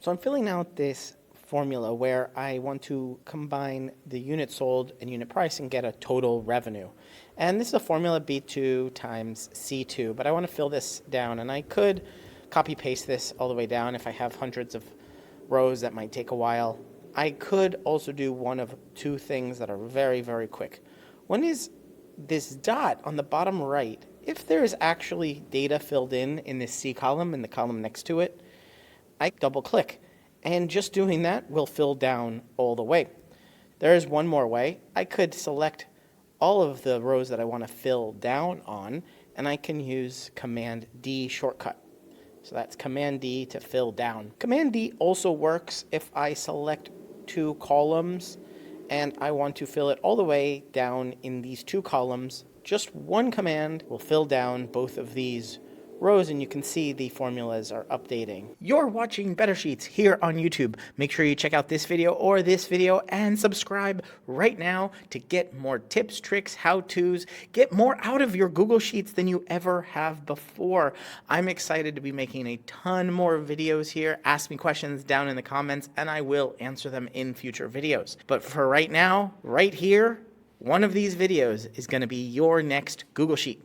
So I'm filling out this formula where I want to combine the unit sold and unit price and get a total revenue. And this is a formula B2 times C2, but I want to fill this down, and I could copy paste this all the way down if I have hundreds of rows that might take a while. I could also do one of two things that are very, very quick. One is this dot on the bottom right. If there is actually data filled in this C column and the column next to it, I double click, and just doing that will fill down all the way. There is one more way. I could select all of the rows that I want to fill down on, and I can use Command D shortcut. So that's Command D to fill down. Command D also works if I select two columns and I want to fill it all the way down in these two columns. Just one command will fill down both of these rows, and you can see the formulas are updating. You're watching Better Sheets here on YouTube. Make sure you check out this video or this video and subscribe right now to get more tips, tricks, how-tos, get more out of your Google Sheets than you ever have before. I'm excited to be making a ton more videos here. Ask me questions down in the comments and I will answer them in future videos. But for right now, right here, one of these videos is going to be your next Google Sheet.